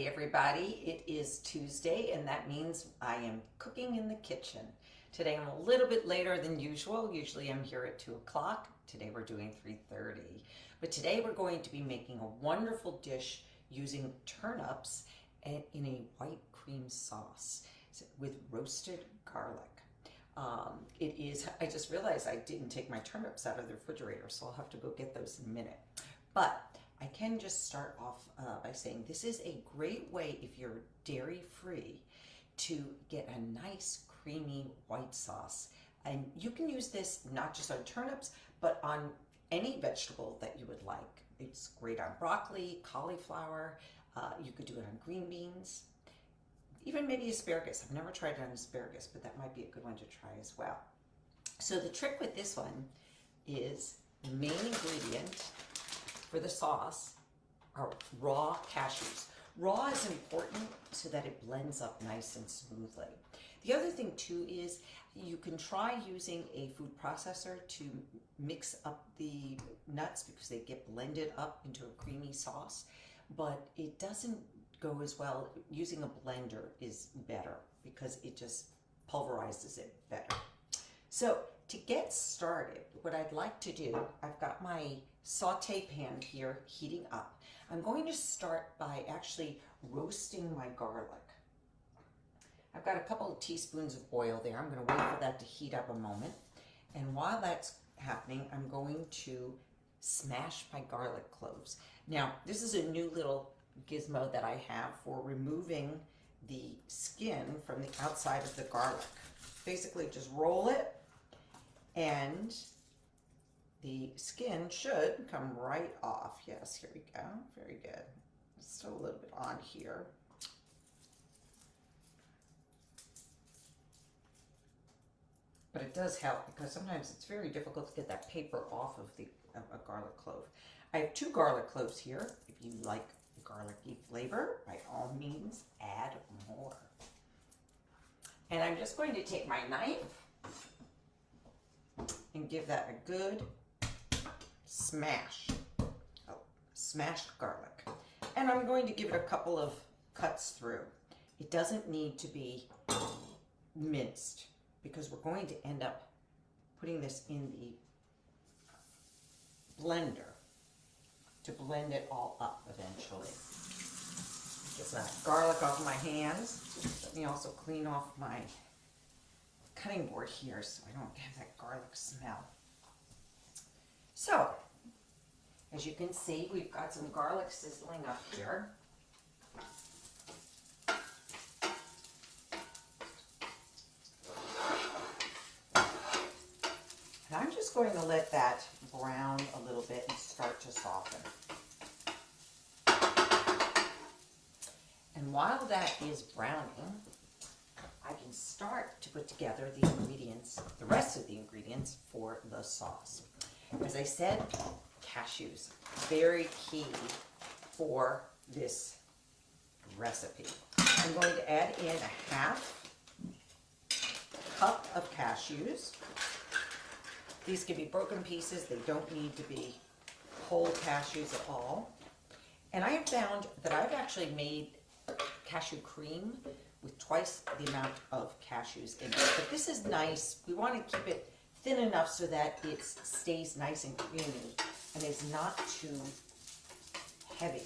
Hey everybody, it is Tuesday and that means I am cooking in the kitchen. Today I'm a little bit later than usual. Usually I'm here at 2 o'clock. Today we're doing 3:30. But today we're going to be making a wonderful dish using turnips in a white cream sauce with roasted garlic. I just realized I didn't take my turnips out of the refrigerator, so I'll have to go get those in a minute. But I can just start off by saying this is a great way, if you're dairy free, to get a nice creamy white sauce. And you can use this not just on turnips, but on any vegetable that you would like. It's great on broccoli, cauliflower, you could do it on green beans, even maybe asparagus. I've never tried it on asparagus, but that might be a good one to try as well. So the trick with this one is the main ingredient for the sauce are raw cashews. Raw is important so that it blends up nice and smoothly. The other thing too is you can try using a food processor to mix up the nuts because they get blended up into a creamy sauce, but it doesn't go as well. Using a blender is better because it just pulverizes it better. So to get started, what I'd like to do, I've got my saute pan here heating up. I'm going to start by actually roasting my garlic. I've got a couple of teaspoons of oil there. I'm going to wait for that to heat up a moment. And while that's happening, I'm going to smash my garlic cloves. Now, this is a new little gizmo that I have for removing the skin from the outside of the garlic. Basically, just roll it and the skin should come right off. Yes, here we go. Very good. Still a little bit on here. But it does help because sometimes it's very difficult to get that paper off of a garlic clove. I have 2 garlic cloves here. If you like garlicky flavor, by all means, add more. And I'm just going to take my knife and give that a good smash. Oh, smashed garlic. And I'm going to give it a couple of cuts through. It doesn't need to be minced because we're going to end up putting this in the blender to blend it all up eventually. Get that garlic off my hands. Let me also clean off my cutting board here so I don't have that garlic smell. So, as you can see, we've got some garlic sizzling up here. And I'm just going to let that brown a little bit and start to soften. And while that is browning, I can start to put together the ingredients, the rest of the ingredients for the sauce. As I said, cashews, very key for this recipe. I'm going to add in a half cup of cashews. These can be broken pieces. They don't need to be whole cashews at all. And I have found that I've actually made cashew cream with twice the amount of cashews in it. But this is nice. We want to keep it thin enough so that it stays nice and creamy and is not too heavy.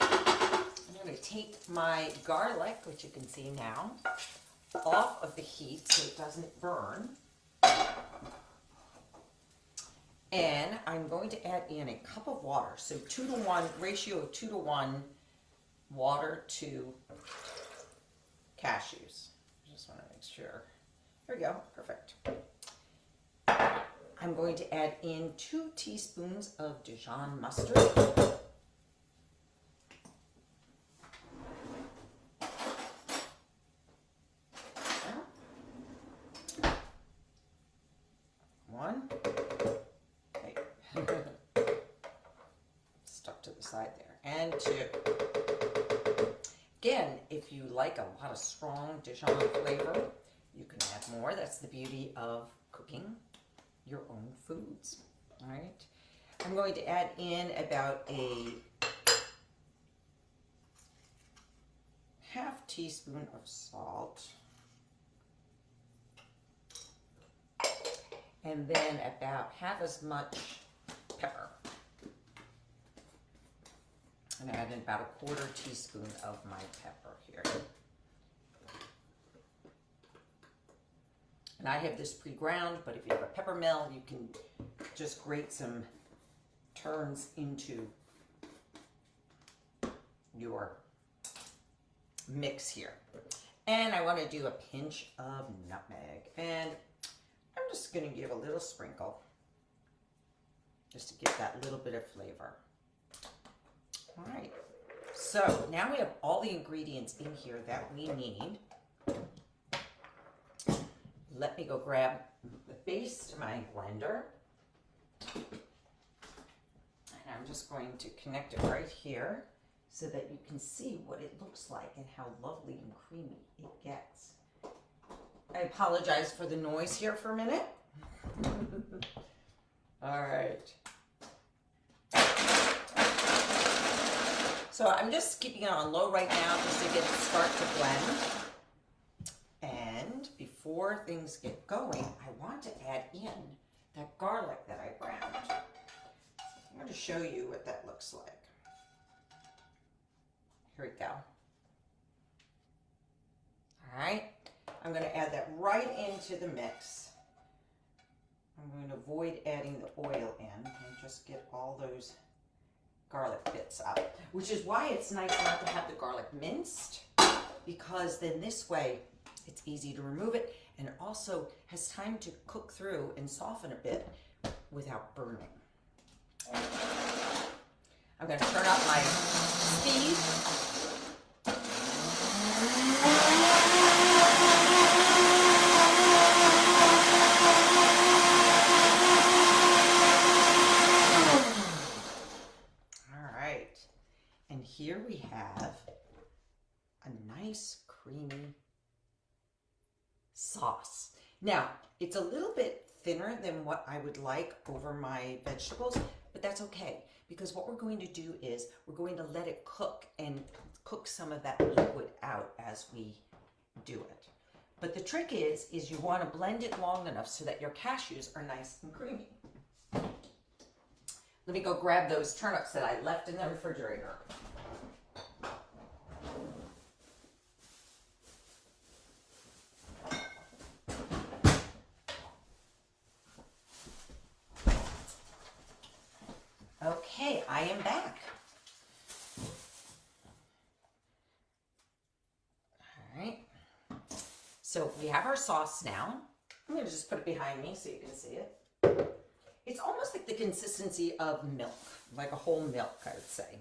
I'm going to take my garlic, which you can see now, off of the heat so it doesn't burn. And I'm going to add in a cup of water. So 2-to-1, ratio of 2-to-1 water to cashews. Just want to make sure. There we go, perfect. I'm going to add in 2 teaspoons of Dijon mustard. One. Okay. Stuck to the side there. And 2. Again, if you like a lot of strong Dijon flavor, you can add more. That's the beauty of cooking your own foods. All right. I'm going to add in about a teaspoon of salt. And then about half as much pepper. And add in about a 1/4 teaspoon of my pepper here. And I have this pre-ground, but if you have a pepper mill, you can just grate some turns into your mix here. And I want to do a pinch of nutmeg. And I'm just going to give a little sprinkle just to give that little bit of flavor. All right, so now we have all the ingredients in here that we need. Let me go grab the base to my blender. And I'm just going to connect it right here so that you can see what it looks like and how lovely and creamy it gets. I apologize for the noise here for a minute. All right. So I'm just keeping it on low right now just to get it start to blend. And before things get going, I want to add in that garlic that I ground. I'm going to show you what that looks like. Here we go. All right, I'm going to add that right into the mix. I'm going to avoid adding the oil in and just get all those garlic bits out, which is why it's nice not to have the garlic minced, because then this way it's easy to remove it and also has time to cook through and soften a bit without burning. I'm going to turn up my speed. And here we have a nice creamy sauce. Now, it's a little bit thinner than what I would like over my vegetables, but that's okay, because what we're going to do is we're going to let it cook and cook some of that liquid out as we do it. But the trick is you want to blend it long enough so that your cashews are nice and creamy. Let me go grab those turnips that I left in the refrigerator. Okay, I am back. All right. So we have our sauce now. I'm going to just put it behind me so you can see it. It's almost like the consistency of milk, like a whole milk, I would say.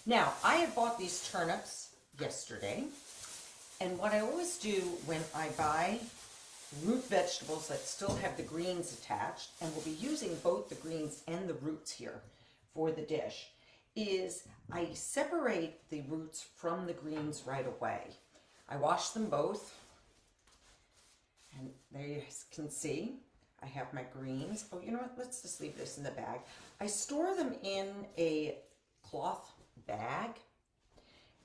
Now, I had bought these turnips yesterday, and what I always do when I buy root vegetables that still have the greens attached, and we'll be using both the greens and the roots here for the dish, is I separate the roots from the greens right away. I wash them both. And there you can see, I have my greens. Oh, you know what? Let's just leave this in the bag. I store them in a cloth bag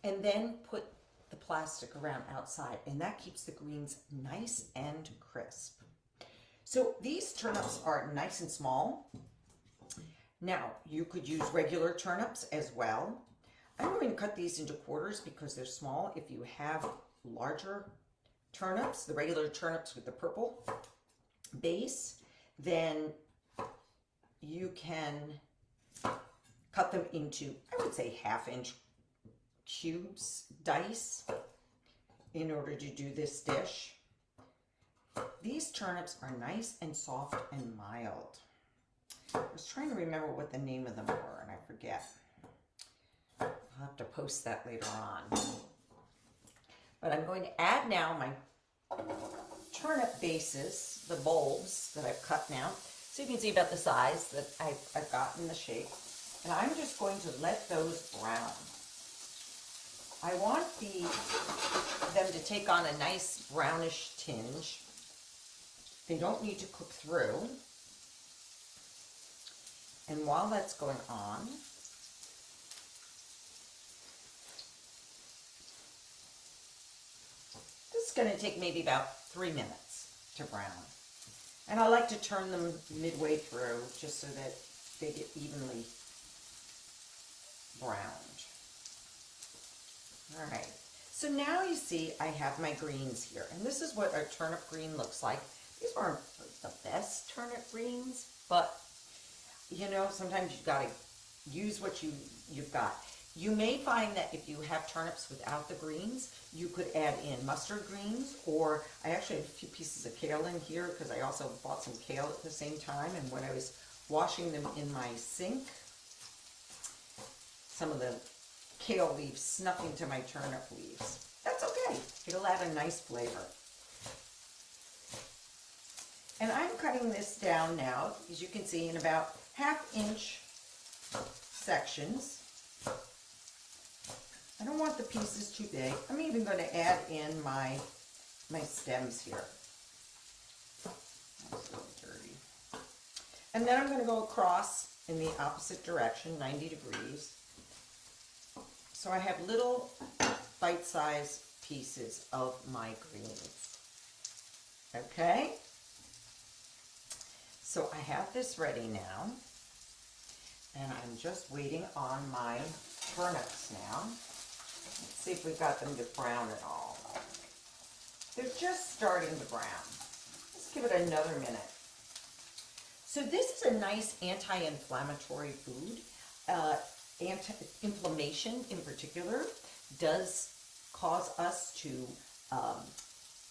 and then put the plastic around outside, and that keeps the greens nice and crisp. So these turnips are nice and small. Now, you could use regular turnips as well. I'm going to cut these into quarters because they're small. If you have larger turnips, the regular turnips with the purple base, then you can cut them into, I would say, 1/2-inch cubes, dice, in order to do this dish. These turnips are nice and soft and mild. I was trying to remember what the name of them were, and I forget. I'll have to post that later on. But I'm going to add now my turnip bases, the bulbs that I've cut now, so you can see about the size that I've gotten the shape. And I'm just going to let those brown. I want them to take on a nice brownish tinge. They don't need to cook through. And while that's going on, going to take maybe about 3 minutes to brown. And I like to turn them midway through just so that they get evenly browned. All right. So now you see I have my greens here. And this is what a turnip green looks like. These aren't the best turnip greens, but you know, sometimes you've got to use what you've got. You may find that if you have turnips without the greens, you could add in mustard greens, or I actually have a few pieces of kale in here because I also bought some kale at the same time, and when I was washing them in my sink, some of the kale leaves snuck into my turnip leaves. That's okay. It'll add a nice flavor. And I'm cutting this down now, as you can see, in about 1/2 inch sections. I don't want the pieces too big. I'm even going to add in my stems here. That's a little dirty. And then I'm going to go across in the opposite direction, 90 degrees. So I have little bite-sized pieces of my greens. Okay? So I have this ready now. And I'm just waiting on my turnips now. Let's see if we've got them to brown at all. They're just starting to brown. Let's give it another minute. So this is a nice anti-inflammatory food. Inflammation in particular does cause us to,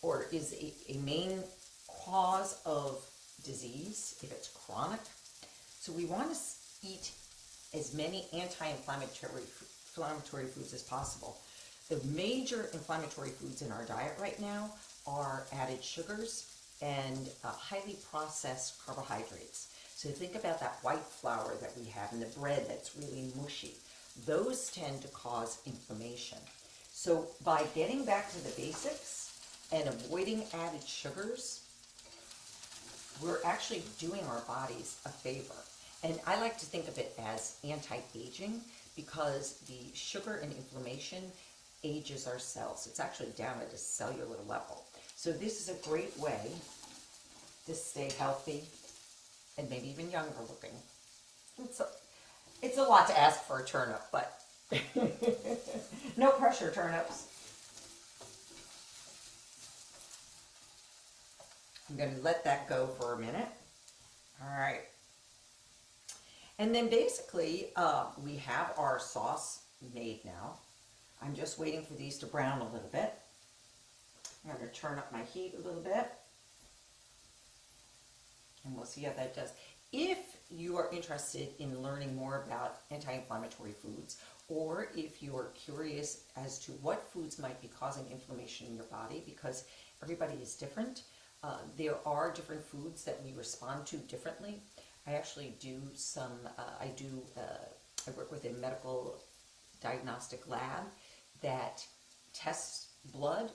or is a main cause of disease if it's chronic. So we want to eat as many anti-inflammatory foods as possible. The major inflammatory foods in our diet right now are added sugars and highly processed carbohydrates. So think about that white flour that we have and the bread that's really mushy. Those tend to cause inflammation. So by getting back to the basics and avoiding added sugars, we're actually doing our bodies a favor. And I like to think of it as anti-aging because the sugar and inflammation ages our cells. It's actually down at a cellular level. So this is a great way to stay healthy and maybe even younger looking. It's a lot to ask for a turnip, but no pressure, turnips. I'm going to let that go for a minute. All right. And then basically, we have our sauce made now. I'm just waiting for these to brown a little bit. I'm going to turn up my heat a little bit. And we'll see how that does. If you are interested in learning more about anti-inflammatory foods, or if you are curious as to what foods might be causing inflammation in your body, because everybody is different, there are different foods that we respond to differently. I actually do some, I work with a medical diagnostic lab that tests blood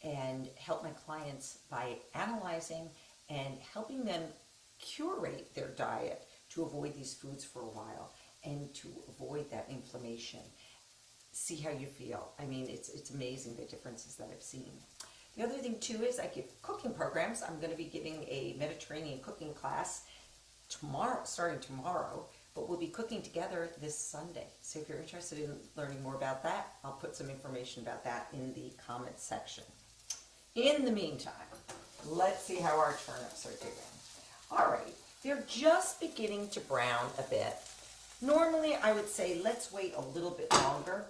and help my clients by analyzing and helping them curate their diet to avoid these foods for a while and to avoid that inflammation. See how you feel. I mean, it's amazing the differences that I've seen. The other thing too is I give cooking programs. I'm going to be giving a Mediterranean cooking class tomorrow, starting tomorrow, but we'll be cooking together this Sunday. So if you're interested in learning more about that, I'll put some information about that in the comments section. In the meantime, let's see how our turnips are doing. All right, they're just beginning to brown a bit. Normally, I would say let's wait a little bit longer,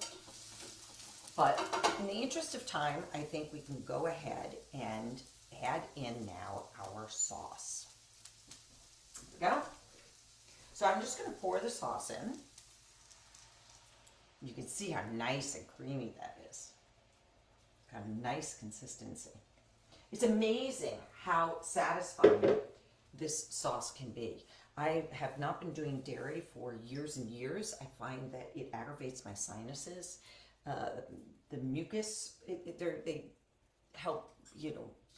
but in the interest of time, I think we can go ahead and add in now our sauce. Here we go. So I'm just going to pour the sauce in. You can see how nice and creamy that is. Got a nice consistency. It's amazing how satisfying this sauce can be. I have not been doing dairy for years and years. I find that it aggravates my sinuses. The mucus, they help,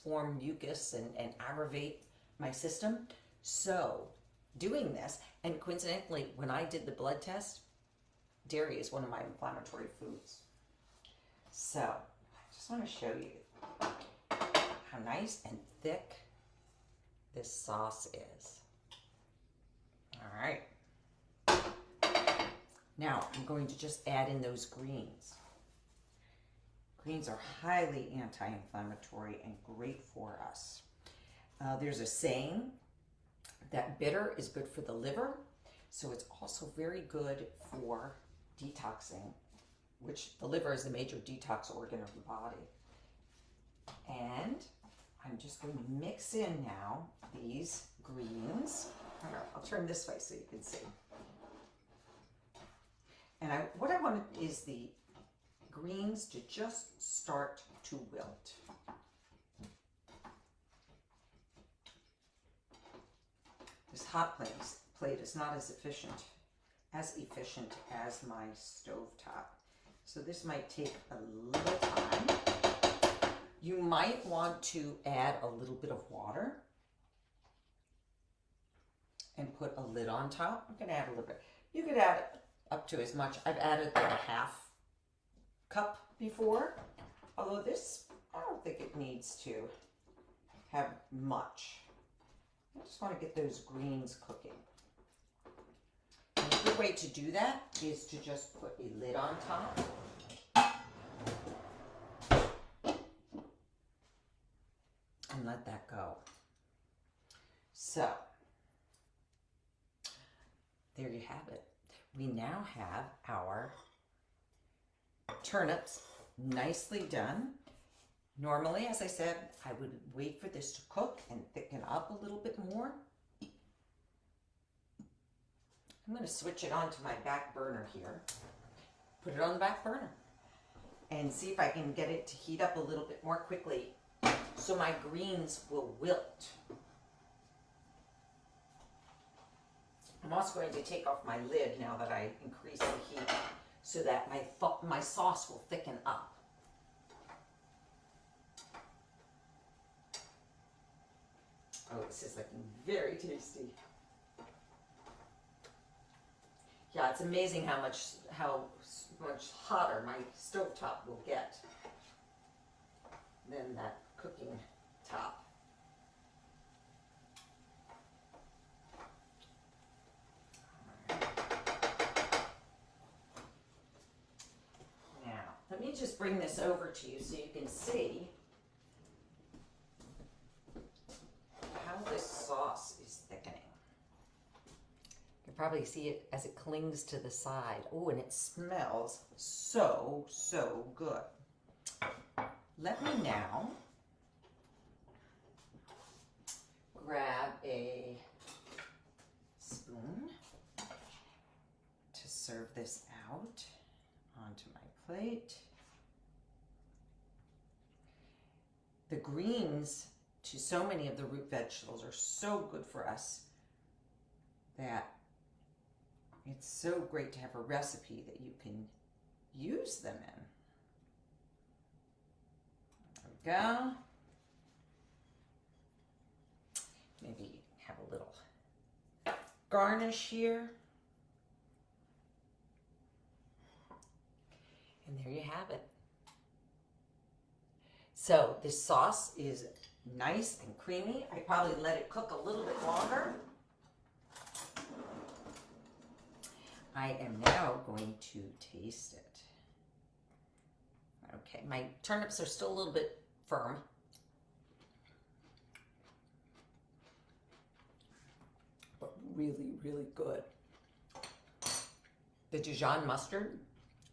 form mucus and aggravate my system. So doing this, and coincidentally, when I did the blood test, dairy is one of my inflammatory foods. So I just want to show you. how nice and thick this sauce is. All right. Now I'm going to just add in those greens. Greens are highly anti-inflammatory and great for us. There's a saying that bitter is good for the liver, so it's also very good for detoxing, which the liver is the major detox organ of the body. And I'm just going to mix in now these greens. I'll turn this way so you can see. And what I want is the greens to just start to wilt. This hot plate is not as efficient as my stovetop. So this might take a little time. You might want to add a little bit of water and put a lid on top. I'm gonna add a little bit. You could add up to as much. I've added like a half cup before, although this, I don't think it needs to have much. I just want to get those greens cooking. And a good way to do that is to just put a lid on top. And let that go. So, there you have it. We now have our turnips nicely done. Normally, as I said, I would wait for this to cook and thicken up a little bit more. I'm going to switch it onto my back burner here. Put it on the back burner and see if I can get it to heat up a little bit more quickly so my greens will wilt. I'm also going to take off my lid now that I increase the heat so that my sauce will thicken up. Oh, this is looking very tasty. Yeah, it's amazing how much hotter my stovetop will get than that cooking top. Now, let me just bring this over to you so you can see how this sauce is thickening. You can probably see it as it clings to the side. Oh, and it smells so, so good. Let me now grab a spoon to serve this out onto my plate. The greens to so many of the root vegetables are so good for us that it's so great to have a recipe that you can use them in. There we go. Maybe have a little garnish here. And there you have it. So this sauce is nice and creamy. I probably let it cook a little bit longer. I am now going to taste it. Okay, my turnips are still a little bit firm. But really, really good. The Dijon mustard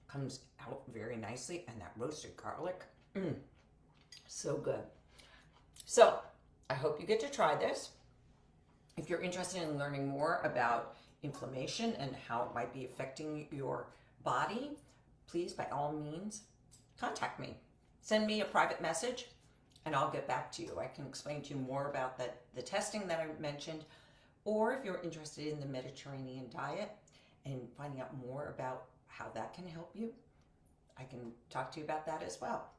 comes out very nicely, and that roasted garlic, so good. So, I hope you get to try this. If you're interested in learning more about inflammation and how it might be affecting your body, please, by all means, contact me. Send me a private message and I'll get back to you. I can explain to you more about the testing that I mentioned, or if you're interested in the Mediterranean diet and finding out more about how that can help you, I can talk to you about that as well.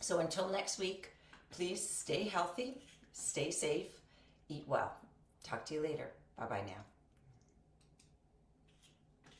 So until next week, please stay healthy, stay safe, eat well. Talk to you later. Bye-bye now.